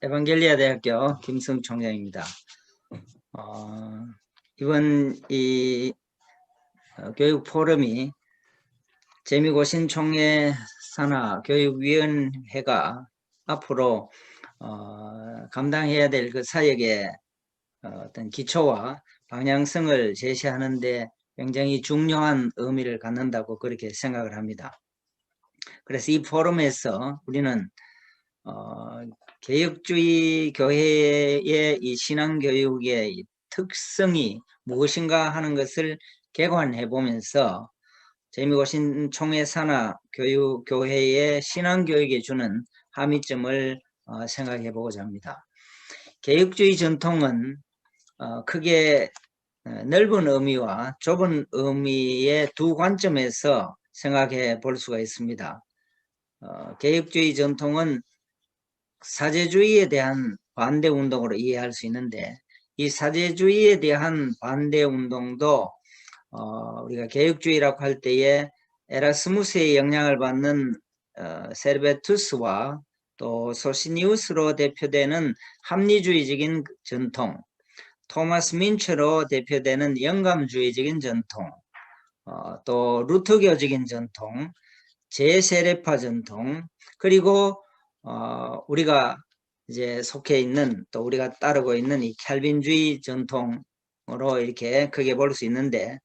에반겔리아 대학교 김성 총장입니다. 이번 이 교육 포럼이 재미고신 총회 산하 교육위원회가 앞으로 감당해야 될 그 사역의 어떤 기초와 방향성을 제시하는데 굉장히 중요한 의미를 갖는다고 그렇게 생각을 합니다. 그래서 이 포럼에서 우리는 개혁주의 교회의 이 신앙교육의 특성이 무엇인가 하는 것을 개관해 보면서 재미고신 총회 산하 교회의 신앙교육에 주는 함의점을 생각해 보고자 합니다. 개혁주의 전통은 크게 넓은 의미와 좁은 의미의 두 관점에서 생각해 볼 수가 있습니다. 개혁주의 전통은 사제주의에 대한 반대 운동으로 이해할 수 있는데, 이 사제주의에 대한 반대 운동도 우리가 개혁주의라고 할 때에 에라스무스의 영향을 받는 세르베투스와 또 소시니우스로 대표되는 합리주의적인 전통, 토마스 민처로 대표되는 영감주의적인 전통, 또 루터교적인 전통, 제세례파 전통, 그리고 우리가 이제 속해 있는, 또 우리가 따르고 있는 이 캘빈주의 전통으로 이렇게 크게 볼 수 있는데,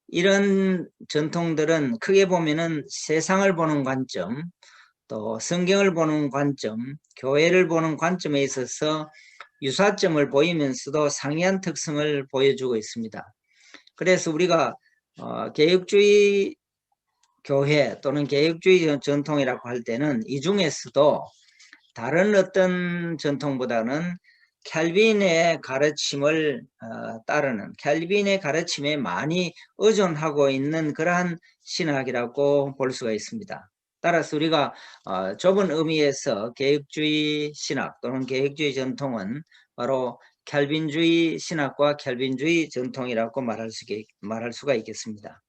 이런 전통들은 크게 보면은 세상을 보는 관점, 또 성경을 보는 관점, 교회를 보는 관점에 있어서 유사점을 보이면서도 상이한 특성을 보여주고 있습니다. 그래서 우리가 개혁주의 교회 또는 개혁주의 전통이라고 할 때는 이 중에서도 다른 어떤 전통보다는 캘빈의 가르침을 따르는, 캘빈의 가르침에 많이 의존하고 있는 그러한 신학이라고 볼 수가 있습니다. 따라서 우리가 좁은 의미에서 개혁주의 신학 또는 개혁주의 전통은 바로 캘빈주의 신학과 캘빈주의 전통이라고 말할 수가 있겠습니다.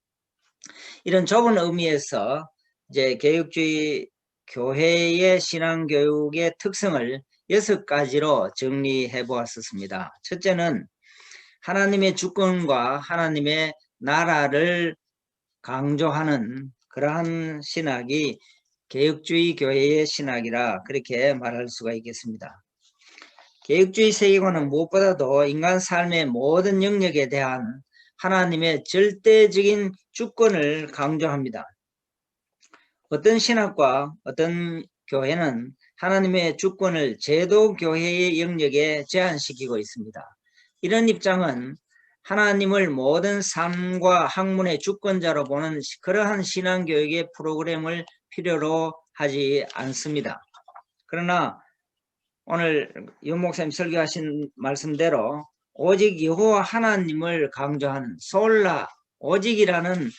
이런 좁은 의미에서 이제 개혁주의 교회의 신앙교육의 특성을 6가지로 정리해 보았습니다. 첫째는 하나님의 주권과 하나님의 나라를 강조하는 그러한 신학이 개혁주의 교회의 신학이라 그렇게 말할 수가 있겠습니다. 개혁주의 세계관은 무엇보다도 인간 삶의 모든 영역에 대한 하나님의 절대적인 주권을 강조합니다. 어떤 신학과 어떤 교회는 하나님의 주권을 제도교회의 영역에 제한시키고 있습니다. 이런 입장은 하나님을 모든 삶과 학문의 주권자로 보는 그러한 신앙교육의 프로그램을 필요로 하지 않습니다. 그러나 오늘 윤 목사님 설교하신 말씀대로 오직 여호와 하나님을 강조하는 솔라, 오직이라는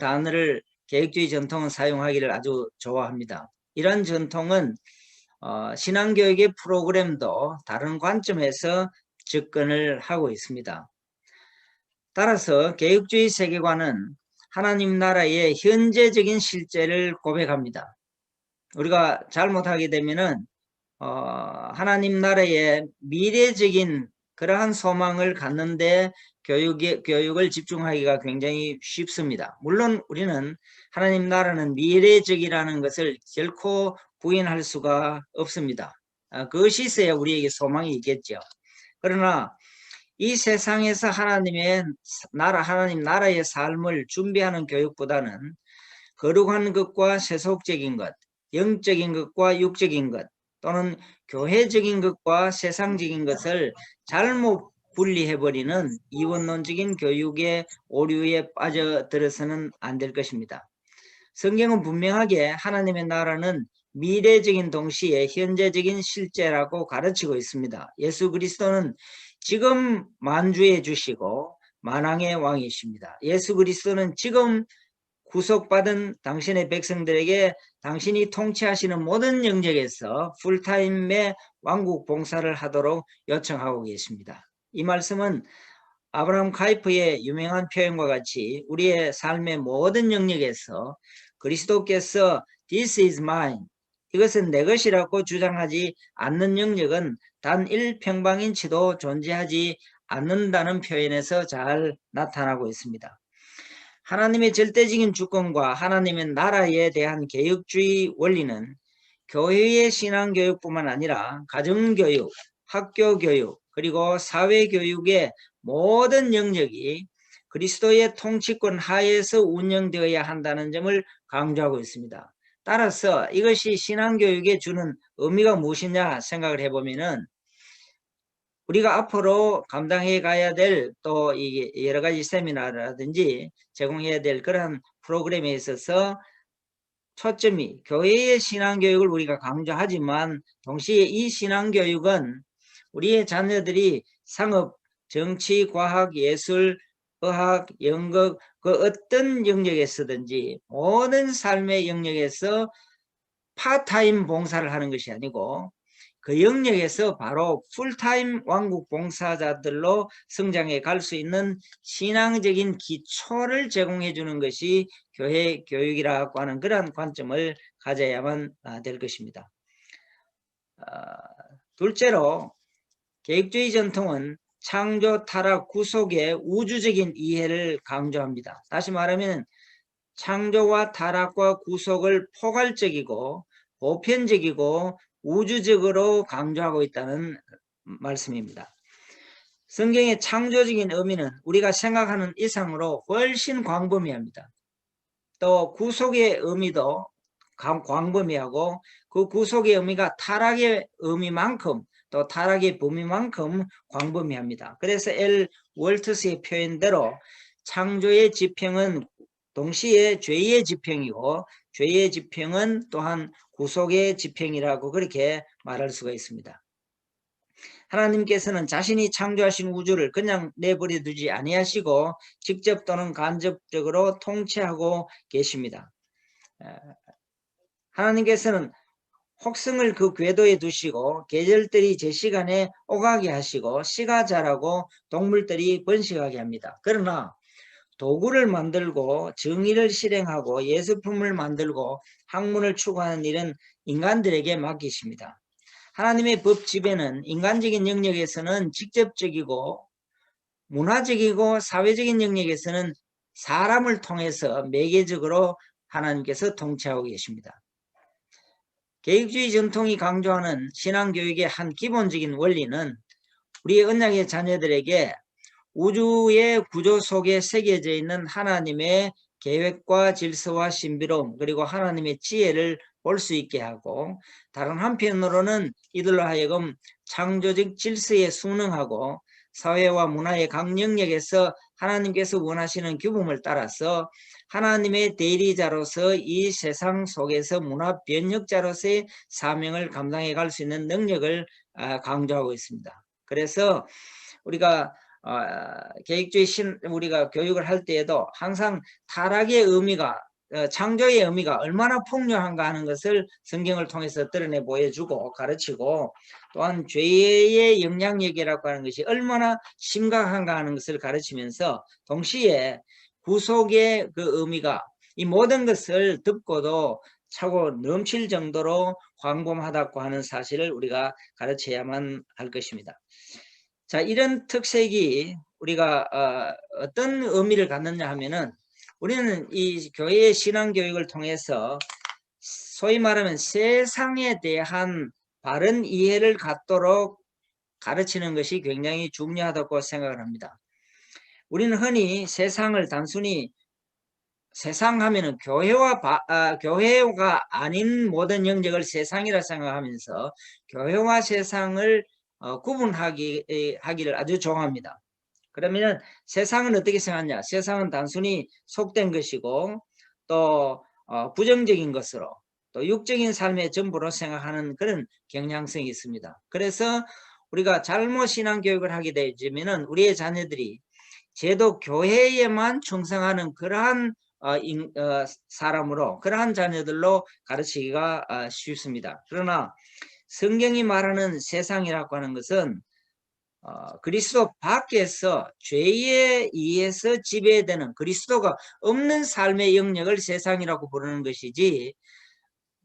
단어를 개혁주의 전통은 사용하기를 아주 좋아합니다. 이런 전통은 신앙교육의 프로그램도 다른 관점에서 접근을 하고 있습니다. 따라서 개혁주의 세계관은 하나님 나라의 현재적인 실제를 고백합니다. 우리가 잘못하게 되면은 하나님 나라의 미래적인 그러한 소망을 갖는데 교육을 집중하기가 굉장히 쉽습니다. 물론 우리는 하나님 나라는 미래적이라는 것을 결코 부인할 수가 없습니다. 그것이 있어야 우리에게 소망이 있겠죠. 그러나 이 세상에서 하나님의 나라, 하나님 나라의 삶을 준비하는 교육보다는 거룩한 것과 세속적인 것, 영적인 것과 육적인 것, 또는 교회적인 것과 세상적인 것을 잘못 분리해버리는 이원론적인 교육의 오류에 빠져들어서는 안 될 것입니다. 성경은 분명하게 하나님의 나라는 미래적인 동시에 현재적인 실제라고 가르치고 있습니다. 예수 그리스도는 지금 만주해 주시고 만왕의 왕이십니다. 예수 그리스도는 지금 구속받은 당신의 백성들에게 당신이 통치하시는 모든 영역에서 풀타임의 왕국 봉사를 하도록 요청하고 계십니다. 이 말씀은 아브라함 카이프의 유명한 표현과 같이 우리의 삶의 모든 영역에서 그리스도께서 This is mine, 이것은 내 것이라고 주장하지 않는 영역은 단 1평방인치도 존재하지 않는다는 표현에서 잘 나타나고 있습니다. 하나님의 절대적인 주권과 하나님의 나라에 대한 개혁주의 원리는 교회의 신앙교육뿐만 아니라 가정교육, 학교교육, 그리고 사회교육의 모든 영역이 그리스도의 통치권 하에서 운영되어야 한다는 점을 강조하고 있습니다. 따라서 이것이 신앙교육에 주는 의미가 무엇이냐 생각을 해보면은 우리가 앞으로 감당해 가야 될 또 여러 가지 세미나라든지 제공해야 될 그런 프로그램에 있어서 초점이 교회의 신앙교육을 우리가 강조하지만 동시에 이 신앙교육은 우리의 자녀들이 상업, 정치, 과학, 예술, 의학, 연극 그 어떤 영역에서든지 모든 삶의 영역에서 파타임 봉사를 하는 것이 아니고 그 영역에서 바로 풀타임 왕국 봉사자들로 성장해 갈 수 있는 신앙적인 기초를 제공해 주는 것이 교회 교육이라고 하는 그러한 관점을 가져야만 될 것입니다. 둘째로 계획주의 전통은 창조, 타락, 구속의 우주적인 이해를 강조합니다. 다시 말하면 창조와 타락과 구속을 포괄적이고 보편적이고 우주적으로 강조하고 있다는 말씀입니다. 성경의 창조적인 의미는 우리가 생각하는 이상으로 훨씬 광범위합니다. 또 구속의 의미도 광범위하고 그 구속의 의미가 타락의 의미만큼 또 타락의 범위만큼 광범위합니다. 그래서 엘 월트스의 표현대로 창조의 지평은 동시에 죄의 지평이고 죄의 지평은 또한 구속의 지평이라고 그렇게 말할 수가 있습니다. 하나님께서는 자신이 창조하신 우주를 그냥 내버려 두지 아니하시고 직접 또는 간접적으로 통치하고 계십니다. 하나님께서는 혹성을 그 궤도에 두시고 계절들이 제 시간에 오가게 하시고 씨가 자라고 동물들이 번식하게 합니다. 그러나 도구를 만들고 정의를 실행하고 예술품을 만들고 학문을 추구하는 일은 인간들에게 맡기십니다. 하나님의 법 지배는 인간적인 영역에서는 직접적이고 문화적이고 사회적인 영역에서는 사람을 통해서 매개적으로 하나님께서 통치하고 계십니다. 계획주의 전통이 강조하는 신앙교육의 한 기본적인 원리는 우리의 언약의 자녀들에게 우주의 구조 속에 새겨져 있는 하나님의 계획과 질서와 신비로움 그리고 하나님의 지혜를 볼 수 있게 하고 다른 한편으로는 이들로 하여금 창조적 질서에 순응하고 사회와 문화의 각 영역에서 하나님께서 원하시는 규범을 따라서 하나님의 대리자로서 이 세상 속에서 문화 변혁자로서의 사명을 감당해 갈 수 있는 능력을 강조하고 있습니다. 그래서 우리가 계획주의 우리가 교육을 할 때에도 항상 타락의 의미가 창조의 의미가 얼마나 풍요한가 하는 것을 성경을 통해서 드러내 보여주고 가르치고 또한 죄의 영향력이라고 하는 것이 얼마나 심각한가 하는 것을 가르치면서 동시에 구속의 그 의미가 이 모든 것을 듣고도 차고 넘칠 정도로 광범하다고 하는 사실을 우리가 가르쳐야만 할 것입니다. 자, 이런 특색이 우리가 어떤 의미를 갖느냐 하면은 우리는 이 교회의 신앙교육을 통해서 소위 말하면 세상에 대한 바른 이해를 갖도록 가르치는 것이 굉장히 중요하다고 생각을 합니다. 우리는 흔히 세상을 단순히 세상 하면은 교회가 아닌 모든 영역을 세상이라 생각하면서 교회와 세상을 구분하기를 아주 좋아합니다. 그러면 세상은 어떻게 생각하냐? 세상은 단순히 속된 것이고 또 부정적인 것으로 또 육적인 삶의 전부로 생각하는 그런 경향성이 있습니다. 그래서 우리가 잘못 신앙교육을 하게 되면 우리의 자녀들이 제도 교회에만 충성하는 그러한 사람으로 그러한 자녀들로 가르치기가 쉽습니다. 그러나 성경이 말하는 세상이라고 하는 것은 그리스도 밖에서 죄에 의해서 지배되는 그리스도가 없는 삶의 영역을 세상이라고 부르는 것이지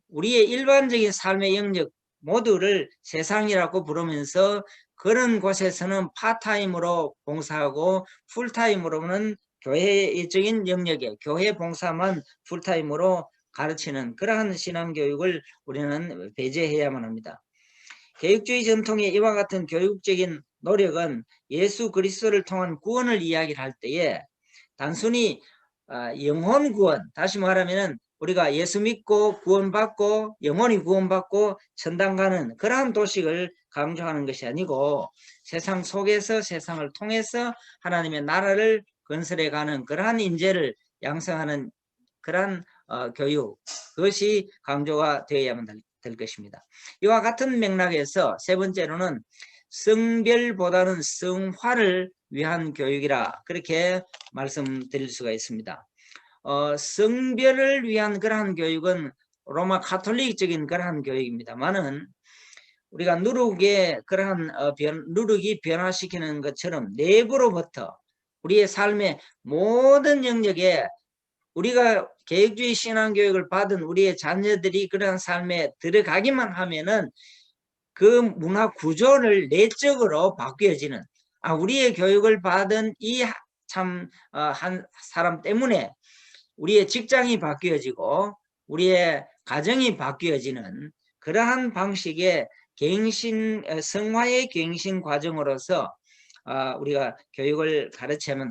우리의 일반적인 삶의 영역 모두를 세상이라고 부르면서 그런 곳에서는 파타임으로 봉사하고 풀타임으로는 교회적인 영역에 교회 봉사만 풀타임으로 가르치는 그러한 신앙교육을 우리는 배제해야만 합니다. 개혁주의 전통의 이와 같은 교육적인 노력은 예수 그리스도를 통한 구원을 이야기를 할 때에 단순히 영혼 구원, 다시 말하면 우리가 예수 믿고 구원받고 영혼이 구원받고 천당 가는 그러한 도식을 강조하는 것이 아니고 세상 속에서 세상을 통해서 하나님의 나라를 건설해 가는 그러한 인재를 양성하는 그러한 교육, 그것이 강조가 되어야만 될 것입니다. 이와 같은 맥락에서 세 번째로는 성별보다는 성화를 위한 교육이라 그렇게 말씀드릴 수가 있습니다. 성별을 위한 그러한 교육은 로마 카톨릭적인 그러한 교육입니다만은 우리가 누룩의 그러한 누룩이 변화시키는 것처럼 내부로부터 우리의 삶의 모든 영역에 우리가 개혁주의 신앙교육을 받은 우리의 자녀들이 그런 삶에 들어가기만 하면은 그 문화 구조를 내적으로 바뀌어지는 우리의 교육을 받은 이 참 한 사람 때문에 우리의 직장이 바뀌어지고 우리의 가정이 바뀌어지는 그러한 방식의 갱신 성화의 갱신 과정으로서 우리가 교육을 가르쳐야만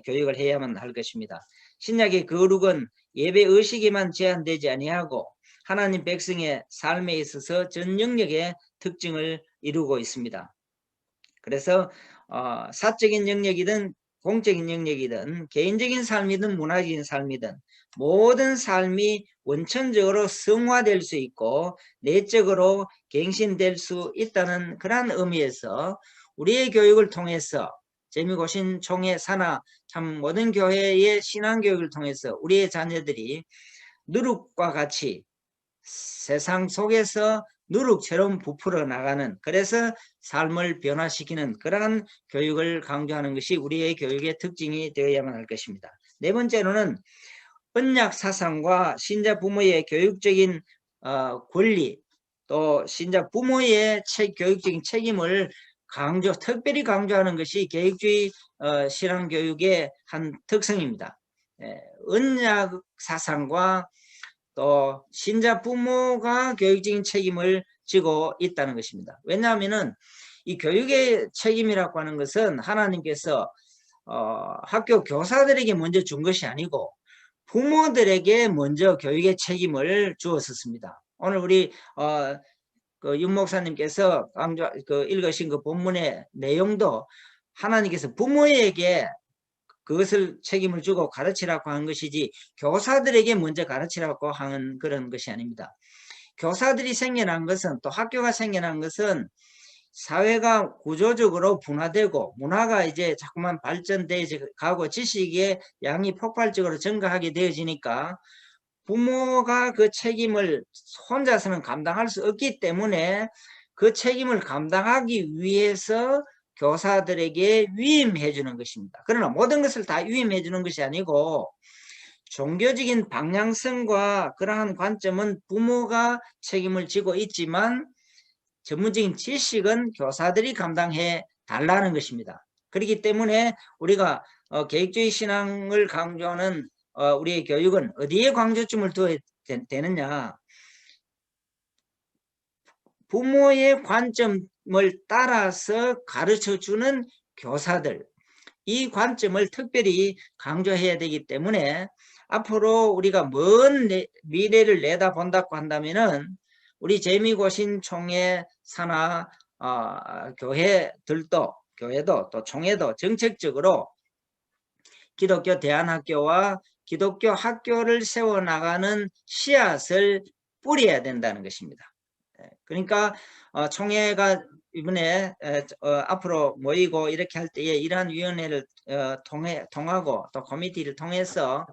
교육을 해야만 할 것입니다. 신약의 거룩은 예배 의식에만 제한되지 아니하고 하나님 백성의 삶에 있어서 전 영역의 특징을 이루고 있습니다. 그래서 사적인 영역이든 공적인 영역이든 개인적인 삶이든 문화적인 삶이든 모든 삶이 원천적으로 성화될 수 있고 내적으로 갱신될 수 있다는 그런 의미에서 우리의 교육을 통해서 재미고신 총회 산하 참 모든 교회의 신앙교육을 통해서 우리의 자녀들이 누룩과 같이 세상 속에서 누룩처럼 부풀어 나가는 그래서 삶을 변화시키는 그러한 교육을 강조하는 것이 우리의 교육의 특징이 되어야만 할 것입니다. 네 번째로는 언약 사상과 신자 부모의 교육적인 권리 또 신자 부모의 교육적인 책임을 특별히 강조하는 것이 개혁주의 신앙교육의 한 특성입니다. 언약 사상과 또 신자 부모가 교육적인 책임을 지고 있다는 것입니다. 왜냐하면은 이 교육의 책임이라고 하는 것은 하나님께서 학교 교사들에게 먼저 준 것이 아니고 부모들에게 먼저 교육의 책임을 주었었습니다. 오늘 우리 윤 목사님께서 읽으신 그 본문의 내용도 하나님께서 부모에게 그것을 책임을 주고 가르치라고 한 것이지 교사들에게 먼저 가르치라고 하는 그런 것이 아닙니다. 교사들이 생겨난 것은 또 학교가 생겨난 것은 사회가 구조적으로 분화되고 문화가 이제 자꾸만 발전되어 가고 지식의 양이 폭발적으로 증가하게 되어지니까 부모가 그 책임을 혼자서는 감당할 수 없기 때문에 그 책임을 감당하기 위해서 교사들에게 위임해 주는 것입니다. 그러나 모든 것을 다 위임해 주는 것이 아니고 종교적인 방향성과 그러한 관점은 부모가 책임을 지고 있지만 전문적인 지식은 교사들이 감당해 달라는 것입니다. 그렇기 때문에 우리가 개혁주의 신앙을 강조하는 우리의 교육은 어디에 강조점을 둬야 되느냐, 부모의 관점을 따라서 가르쳐주는 교사들, 이 관점을 특별히 강조해야 되기 때문에 앞으로 우리가 먼 미래를 내다본다고 한다면은 우리 재미고신 총회 산하 교회도 또 총회도 정책적으로 기독교 대안학교와 기독교 학교를 세워나가는 씨앗을 뿌려야 된다는 것입니다. 그러니까 총회가 이번에 앞으로 모이고 이렇게 할 때에 이러한 위원회를 통하고 또 코미티를 통해서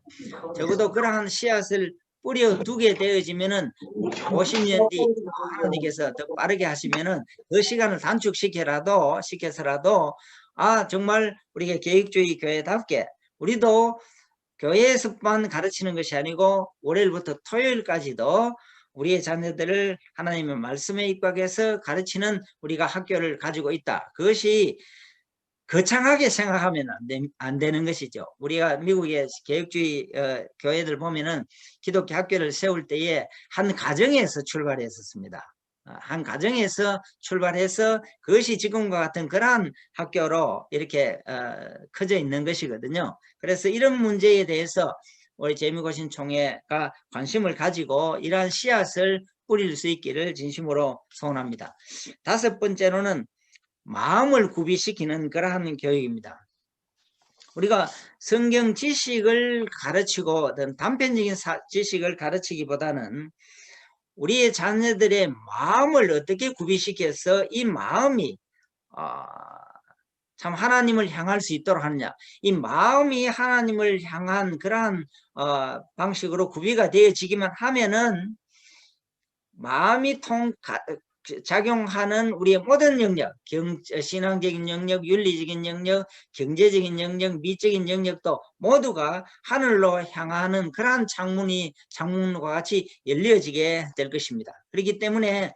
적어도 그러한 씨앗을 뿌려두게 되어지면은 50년 뒤 하나님께서 더 빠르게 하시면은 그 시간을 시켜서라도 정말 우리가 개혁주의 교회답게 우리도 교회에서만 가르치는 것이 아니고 월요일부터 토요일까지도 우리의 자녀들을 하나님의 말씀에 입각해서 가르치는 우리가 학교를 가지고 있다. 그것이 거창하게 생각하면 안 되는 것이죠. 우리가 미국의 개혁주의 교회들 보면은 기독교 학교를 세울 때에 한 가정에서 출발했었습니다. 한 가정에서 출발해서 그것이 지금과 같은 그러한 학교로 이렇게 커져 있는 것이거든요. 그래서 이런 문제에 대해서 우리 재미고신 총회가 관심을 가지고 이러한 씨앗을 뿌릴 수 있기를 진심으로 소원합니다. 다섯 번째로는 마음을 구비시키는 그러한 교육입니다. 우리가 성경 지식을 가르치고 어떤 단편적인 지식을 가르치기보다는 우리의 자녀들의 마음을 어떻게 구비시켜서 이 마음이 참 하나님을 향할 수 있도록 하느냐. 이 마음이 하나님을 향한 그러한 방식으로 구비가 되어지기만 하면은 마음이 작용하는 우리의 모든 영역, 신앙적인 영역, 윤리적인 영역, 경제적인 영역, 미적인 영역도 모두가 하늘로 향하는 그러한 창문과 같이 열려지게 될 것입니다. 그렇기 때문에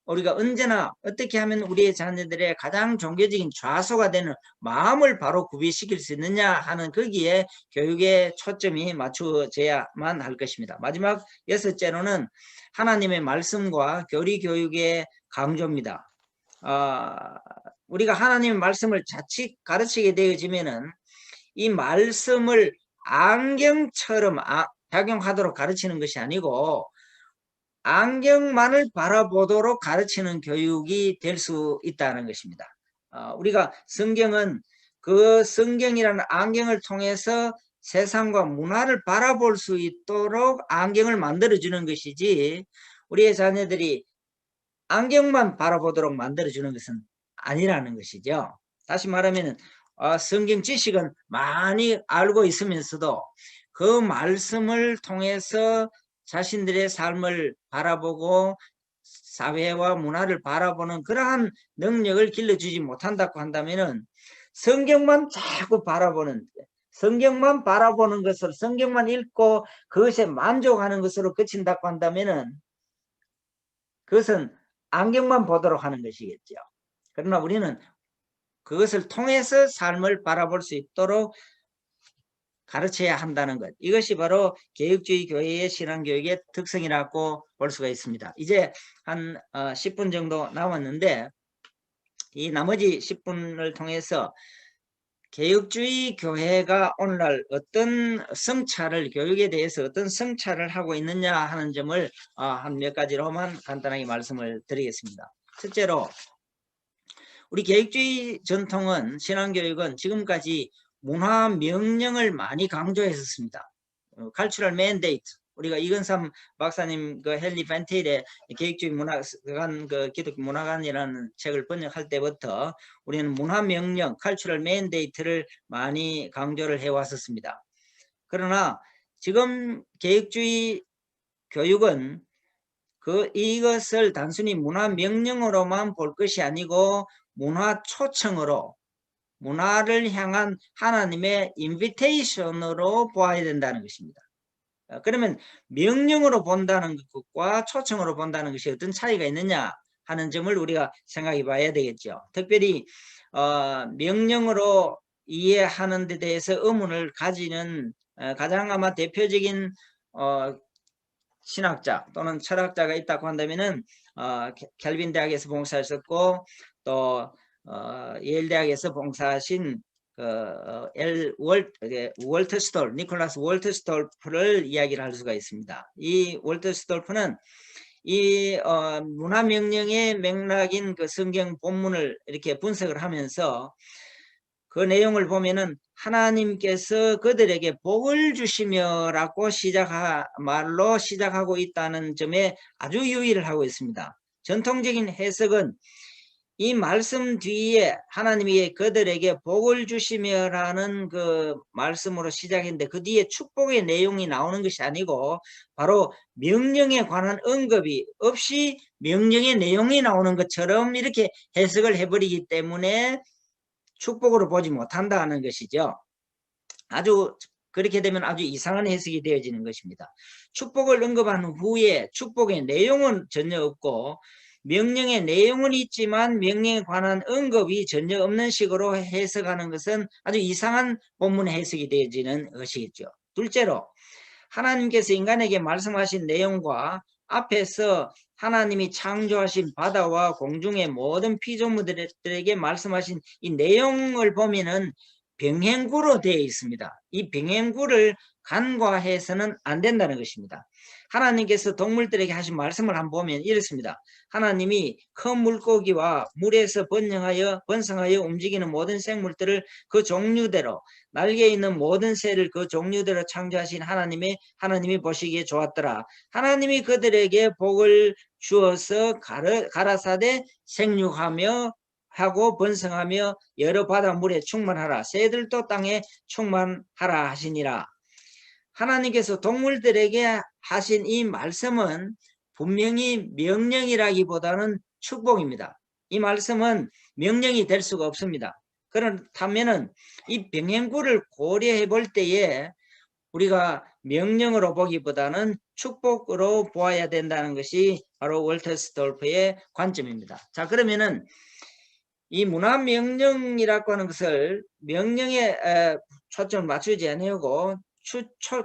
우리가 언제나 어떻게 하면 우리의 자녀들의 가장 종교적인 좌소가 되는 마음을 바로 구비시킬 수 있느냐 하는 거기에 교육의 초점이 맞춰져야만 할 것입니다. 마지막 여섯째로는 하나님의 말씀과 교리 교육의 강조입니다. 우리가 하나님의 말씀을 자칫 가르치게 되어지면은 이 말씀을 안경처럼 작용하도록 가르치는 것이 아니고 안경만을 바라보도록 가르치는 교육이 될 수 있다는 것입니다. 우리가 성경은 그 성경이라는 안경을 통해서 세상과 문화를 바라볼 수 있도록 안경을 만들어주는 것이지 우리의 자녀들이 안경만 바라보도록 만들어주는 것은 아니라는 것이죠. 다시 말하면 성경 지식은 많이 알고 있으면서도 그 말씀을 통해서 자신들의 삶을 바라보고 사회와 문화를 바라보는 그러한 능력을 길러주지 못한다고 한다면은 성경만 자꾸 바라보는 것을 성경만 읽고 그것에 만족하는 것으로 그친다고 한다면은 그것은 안경만 보도록 하는 것이겠죠. 그러나 우리는 그것을 통해서 삶을 바라볼 수 있도록 가르쳐야 한다는 것. 이것이 바로 개혁주의 교회의 신앙교육의 특성이라고 볼 수가 있습니다. 이제 한 10분 정도 남았는데 이 나머지 10분을 통해서 개혁주의 교회가 오늘날 어떤 성찰을 교육에 대해서 어떤 성찰을 하고 있느냐 하는 점을 한 몇 가지로만 간단하게 말씀을 드리겠습니다. 첫째로 우리 개혁주의 전통은 신앙교육은 지금까지 문화 명령을 많이 강조했었습니다. cultural mandate. 우리가 이건삼 박사님 그 헨리 팬테일의 개혁주의 문화관 그 기독교 문화관이라는 책을 번역할 때부터 우리는 문화 명령 cultural mandate를 많이 강조를 해왔었습니다. 그러나 지금 개혁주의 교육은 이것을 단순히 문화 명령으로만 볼 것이 아니고 문화 초청으로 문화를 향한 하나님의 인비테이션으로 보아야 된다는 것입니다. 그러면 명령으로 본다는 것과 초청으로 본다는 것이 어떤 차이가 있느냐 하는 점을 우리가 생각해 봐야 되겠죠. 특별히 명령으로 이해하는 데 대해서 의문을 가지는 가장 아마 대표적인 신학자 또는 철학자가 있다고 한다면은 켈빈 대학에서 봉사했었고 또 예일 대학에서 봉사하신 월터 스톨프, 니콜라스 월터 스톨프를 이야기를 할 수가 있습니다. 이 월터 스톨프는 이 문화명령의 맥락인 그 성경 본문을 이렇게 분석을 하면서 그 내용을 보면은 하나님께서 그들에게 복을 주시며라고 말로 시작하고 있다는 점에 아주 유의를 하고 있습니다. 전통적인 해석은 이 말씀 뒤에 하나님이 그들에게 복을 주시며라는 그 말씀으로 시작했는데 그 뒤에 축복의 내용이 나오는 것이 아니고 바로 명령에 관한 언급이 없이 명령의 내용이 나오는 것처럼 이렇게 해석을 해버리기 때문에 축복으로 보지 못한다는 것이죠. 아주 그렇게 되면 아주 이상한 해석이 되어지는 것입니다. 축복을 언급한 후에 축복의 내용은 전혀 없고 명령의 내용은 있지만 명령에 관한 언급이 전혀 없는 식으로 해석하는 것은 아주 이상한 본문 해석이 되어지는 것이겠죠. 둘째로 하나님께서 인간에게 말씀하신 내용과 앞에서 하나님이 창조하신 바다와 공중의 모든 피조물들에게 말씀하신 이 내용을 보면은 병행구로 되어 있습니다. 이 병행구를 간과해서는 안 된다는 것입니다. 하나님께서 동물들에게 하신 말씀을 한번 보면 이렇습니다. 하나님이 큰 물고기와 물에서 번성하여 움직이는 모든 생물들을 그 종류대로 날개 있는 모든 새를 그 종류대로 창조하신 하나님이 보시기에 좋았더라. 하나님이 그들에게 복을 주어서 가라사대 생육하며 하고 번성하며 여러 바닷물에 충만하라. 새들도 땅에 충만하라 하시니라. 하나님께서 동물들에게 하신 이 말씀은 분명히 명령이라기보다는 축복입니다. 이 말씀은 명령이 될 수가 없습니다. 그렇다면 이 병행구를 고려해 볼 때에 우리가 명령으로 보기보다는 축복으로 보아야 된다는 것이 바로 월터 스톨프의 관점입니다. 자, 그러면은 이 문화명령이라고 하는 것을 명령에 초점을 맞추지 않으고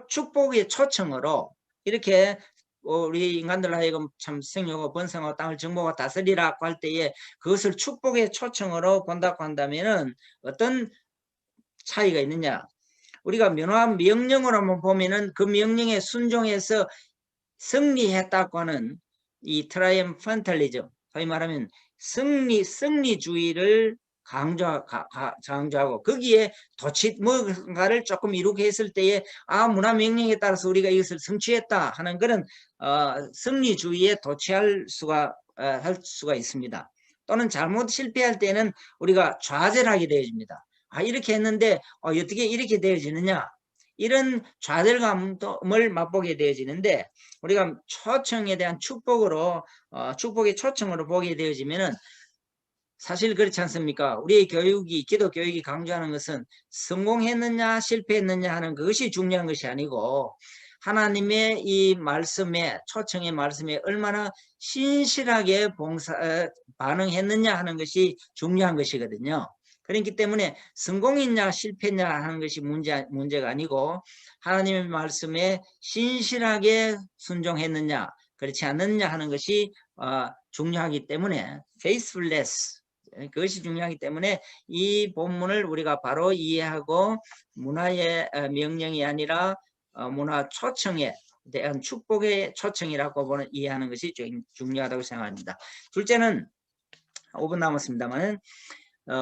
축복의 초청으로 이렇게 우리 인간들 하여금 참 생육하고 번성하고 땅을 정복하고 다스리라고 할 때에 그것을 축복의 초청으로 본다고 한다면은 어떤 차이가 있느냐? 우리가 명령으로 한번 보면은 그 명령에 순종해서 승리했다고 하는 이 트라이엄펀탈리즘, 소위 말하면 승리주의를 강조하고 거기에 뭔가를 조금 이루게 했을 때에 문화명령에 따라서 우리가 이것을 성취했다 하는 그런 승리주의에 도취할 할 수가 있습니다. 또는 잘못 실패할 때는 우리가 좌절하게 되어집니다. 이렇게 했는데 어떻게 이렇게 되어지느냐, 이런 좌절감을 맛보게 되어지는데 우리가 초청에 대한 축복의 초청으로 보게 되어지면은 사실 그렇지 않습니까? 우리의 기도 교육이 강조하는 것은 성공했느냐 실패했느냐 하는 그것이 중요한 것이 아니고 하나님의 이 말씀에, 초청의 말씀에 얼마나 신실하게 반응했느냐 하는 것이 중요한 것이거든요. 그렇기 때문에 성공했냐 실패했냐 하는 것이 문제가 아니고 하나님의 말씀에 신실하게 순종했느냐 그렇지 않느냐 하는 것이 중요하기 때문에 faithfulness, 그것이 중요하기 때문에 이 본문을 우리가 바로 이해하고 문화의 명령이 아니라 문화 초청에 대한 축복의 초청이라고 이해하는 것이 중요하다고 생각합니다. 둘째는 5분 남았습니다만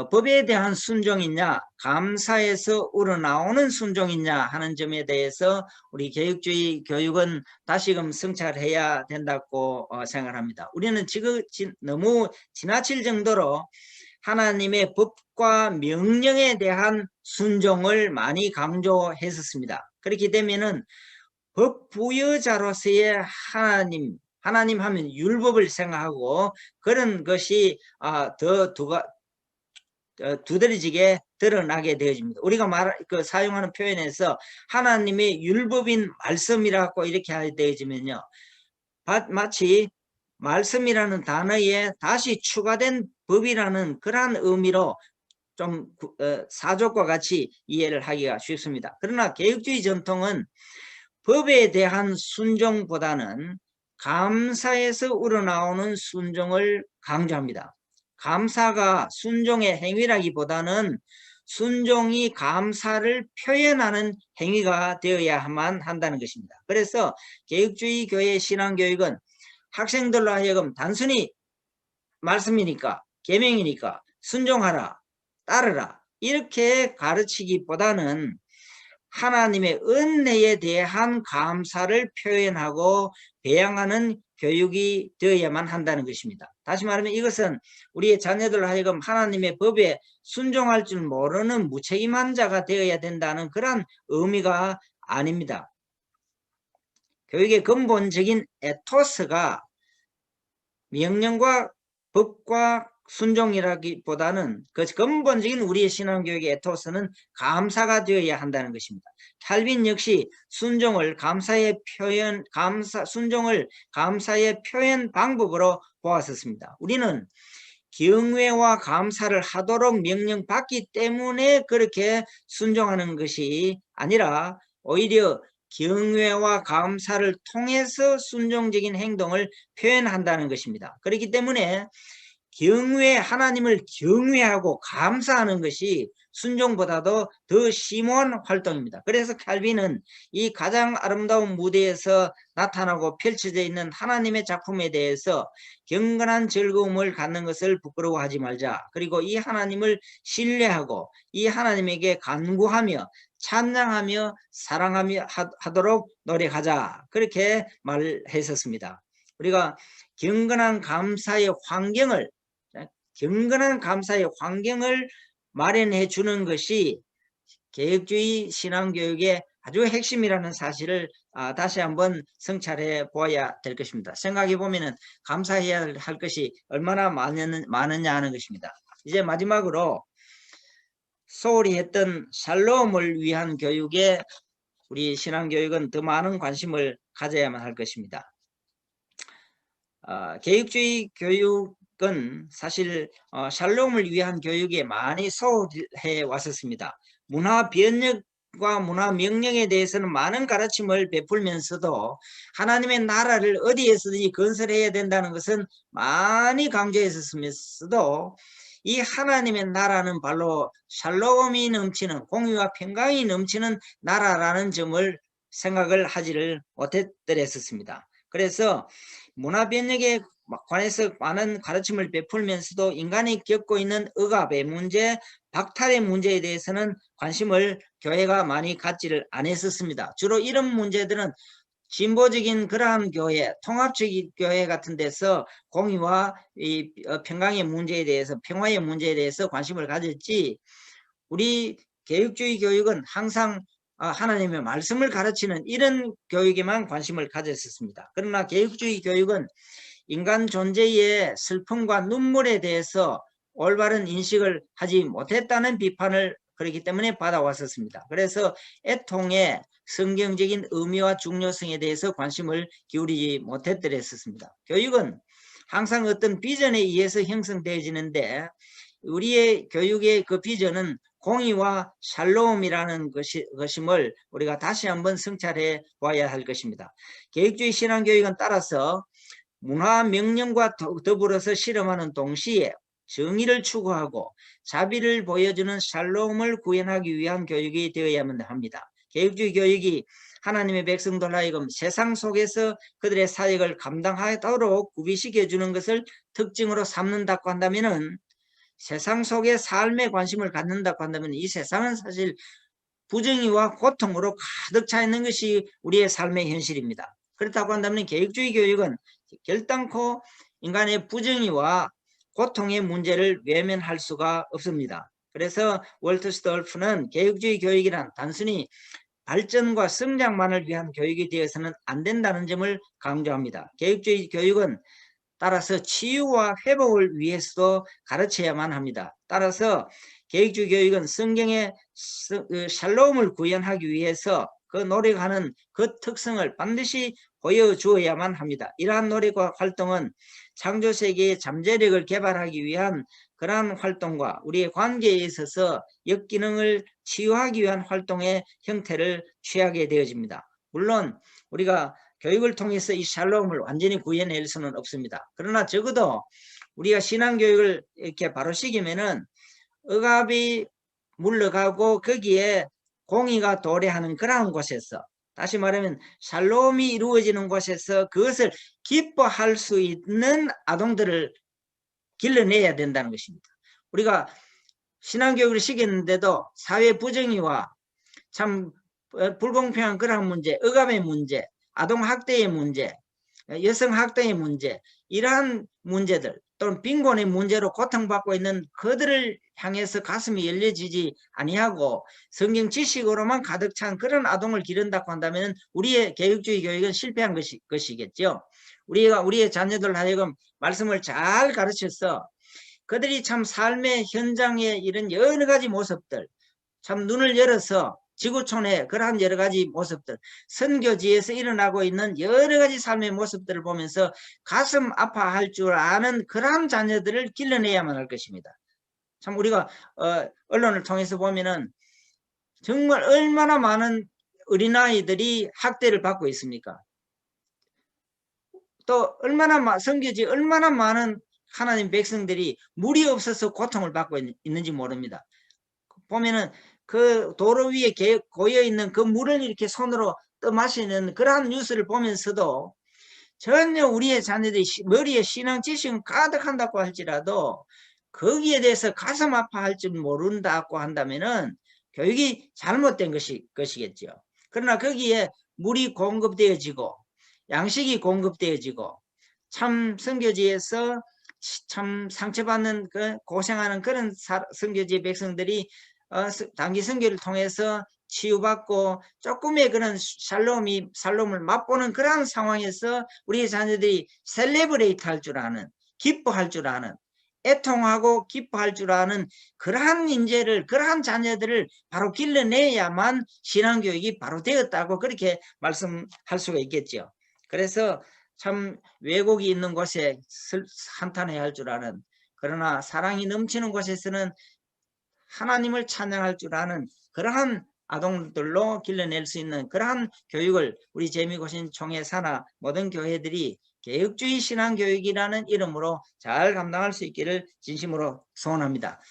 법에 대한 순종이냐 감사에서 우러나오는 순종이냐 하는 점에 대해서 우리 교육주의 교육은 다시금 성찰해야 된다고 생각합니다. 우리는 지금 너무 지나칠 정도로 하나님의 법과 명령에 대한 순종을 많이 강조했었습니다. 그렇게 되면은 법 부여자로서의 하나님 하면 율법을 생각하고 그런 것이 두드러지게 드러나게 되어집니다. 우리가 사용하는 표현에서 하나님의 율법인 말씀이라고 이렇게 하게 되어지면요, 마치 말씀이라는 단어에 다시 추가된 법이라는 그러한 의미로 좀 사족과 같이 이해를 하기가 쉽습니다. 그러나 개혁주의 전통은 법에 대한 순종보다는 감사에서 우러나오는 순종을 강조합니다. 감사가 순종의 행위라기보다는 순종이 감사를 표현하는 행위가 되어야만 한다는 것입니다. 그래서 개혁주의 교회 신앙교육은 학생들로 하여금 단순히 말씀이니까 계명이니까 순종하라, 따르라 이렇게 가르치기보다는 하나님의 은혜에 대한 감사를 표현하고 배양하는 교육이 되어야만 한다는 것입니다. 다시 말하면 이것은 우리의 자녀들로 하여금 하나님의 법에 순종할 줄 모르는 무책임한 자가 되어야 된다는 그런 의미가 아닙니다. 교육의 근본적인 에토스가 명령과 법과 순종이라기보다는 그 근본적인 우리의 신앙교육의 에토스는 감사가 되어야 한다는 것입니다. 칼빈 역시 순종을 순종을 감사의 표현 방법으로 보았었습니다. 우리는 경외와 감사를 하도록 명령받기 때문에 그렇게 순종하는 것이 아니라 오히려 경외와 감사를 통해서 순종적인 행동을 표현한다는 것입니다. 그렇기 때문에 하나님을 경외하고 감사하는 것이 순종보다도 더 심오한 활동입니다. 그래서 칼빈은 이 가장 아름다운 무대에서 나타나고 펼쳐져 있는 하나님의 작품에 대해서 경건한 즐거움을 갖는 것을 부끄러워하지 말자. 그리고 이 하나님을 신뢰하고 이 하나님에게 간구하며 찬양하며 사랑하며 하도록 노력하자. 그렇게 말했었습니다. 우리가 경건한 감사의 환경을 마련해 주는 것이 개혁주의 신앙교육의 아주 핵심이라는 사실을 다시 한번 성찰해 보아야 될 것입니다. 생각해 보면 감사해야 할 것이 얼마나 많으냐 하는 것입니다. 이제 마지막으로 소홀히 했던 샬롬을 위한 교육에 우리 신앙교육은 더 많은 관심을 가져야만 할 것입니다. 개혁주의 교육은 사실 샬롬을 위한 교육에 많이 소홀해 왔었습니다. 문화 변혁과 문화 명령에 대해서는 많은 가르침을 베풀면서도 하나님의 나라를 어디에서든지 건설해야 된다는 것은 많이 강조했었으면서도 이 하나님의 나라는 바로 샬롬이 넘치는 공의와 평강이 넘치는 나라라는 점을 생각을 하지를 못했더랬었습니다. 그래서 문화 변혁에 관해서 많은 가르침을 베풀면서도 인간이 겪고 있는 억압의 문제, 박탈의 문제에 대해서는 관심을 교회가 많이 갖지를 않았었습니다. 주로 이런 문제들은 진보적인 그러한 교회, 통합적인 교회 같은 데서 공의와 이 평강의 문제에 대해서, 평화의 문제에 대해서 관심을 가졌지, 우리 개혁주의 교육은 항상 하나님의 말씀을 가르치는 이런 교육에만 관심을 가졌었습니다. 그러나 개혁주의 교육은 인간 존재의 슬픔과 눈물에 대해서 올바른 인식을 하지 못했다는 비판을 그렇기 때문에 받아왔었습니다. 그래서 애통의 성경적인 의미와 중요성에 대해서 관심을 기울이지 못했더랬었습니다. 교육은 항상 어떤 비전에 의해서 형성되어지는데 우리의 교육의 그 비전은 공의와 샬롬이라는 것임을 우리가 다시 한번 성찰해 봐야 할 것입니다. 개혁주의 신앙교육은 따라서 문화 명령과 더불어서 실험하는 동시에 정의를 추구하고 자비를 보여주는 샬롬을 구현하기 위한 교육이 되어야만 합니다. 개혁주의 교육이 하나님의 백성들 하여금 세상 속에서 그들의 사역을 감당하도록 구비시켜주는 것을 특징으로 삼는다고 한다면 세상 속의 삶에 관심을 갖는다고 한다면 이 세상은 사실 부정의와 고통으로 가득 차 있는 것이 우리의 삶의 현실입니다. 그렇다고 한다면 개혁주의 교육은 결단코 인간의 부정의와 고통의 문제를 외면할 수가 없습니다. 그래서 월터 스톨프는 개혁주의 교육이란 단순히 발전과 성장만을 위한 교육이 되어서는 안 된다는 점을 강조합니다. 개혁주의 교육은 따라서 치유와 회복을 위해서도 가르쳐야만 합니다. 따라서 개혁주의 교육은 성경의 샬롬을 구현하기 위해서 그 노력하는 그 특성을 반드시 보여주어야만 합니다. 이러한 노력과 활동은 창조세계의 잠재력을 개발하기 위한 그러한 활동과 우리의 관계에 있어서 역기능을 치유하기 위한 활동의 형태를 취하게 되어집니다. 물론 우리가 교육을 통해서 이 샬롬을 완전히 구해낼 수는 없습니다. 그러나 적어도 우리가 신앙교육을 이렇게 바로 시키면은 억압이 물러가고 거기에 공의가 도래하는 그러한 곳에서 다시 말하면 샬롬이 이루어지는 곳에서 그것을 기뻐할 수 있는 아동들을 길러내야 된다는 것입니다. 우리가 신앙교육을 시켰는데도 사회 부정의와 참 불공평한 그러한 문제, 억압의 문제, 아동학대의 문제, 여성학대의 문제, 이러한 문제들 또는 빈곤의 문제로 고통받고 있는 그들을 향해서 가슴이 열려지지 아니하고 성경 지식으로만 가득 찬 그런 아동을 기른다고 한다면 우리의 개혁주의 교육은 실패한 것이겠죠. 우리의 자녀들 하여금 말씀을 잘 가르쳐서 그들이 참 삶의 현장의 이런 여러 가지 모습들, 참 눈을 열어서 지구촌의 그러한 여러 가지 모습들, 선교지에서 일어나고 있는 여러 가지 삶의 모습들을 보면서 가슴 아파할 줄 아는 그러한 자녀들을 길러내야만 할 것입니다. 참 우리가 언론을 통해서 보면은 정말 얼마나 많은 어린아이들이 학대를 받고 있습니까? 또 얼마나 선교지 얼마나 많은 하나님 백성들이 물이 없어서 고통을 받고 있는지 모릅니다. 보면은 그 도로 위에 고여 있는 그 물을 이렇게 손으로 떠마시는 그러한 뉴스를 보면서도 전혀 우리의 자녀들이 머리에 신앙 지식은 가득한다고 할지라도 거기에 대해서 가슴 아파할 줄 모른다고 한다면은 교육이 잘못된 것이겠죠. 그러나 거기에 물이 공급되어지고 양식이 공급되어지고 참 선교지에서 참 상처받는 고생하는 그런 선교지 백성들이 단기 선교를 통해서 치유받고 조금의 그런 살롬을 맛보는 그러한 상황에서 우리 자녀들이 셀레브레이트 할 줄 아는, 기뻐할 줄 아는, 애통하고 기뻐할 줄 아는 그러한 인재를, 그러한 자녀들을 바로 길러내야만 신앙교육이 바로 되었다고 그렇게 말씀할 수가 있겠죠. 그래서 참 왜곡이 있는 곳에 한탄해야 할 줄 아는, 그러나 사랑이 넘치는 곳에서는 하나님을 찬양할 줄 아는 그러한 아동들로 길러낼 수 있는 그러한 교육을 우리 재미고신 총회 산하 모든 교회들이 개혁주의 신앙교육이라는 이름으로 잘 감당할 수 있기를 진심으로 소원합니다.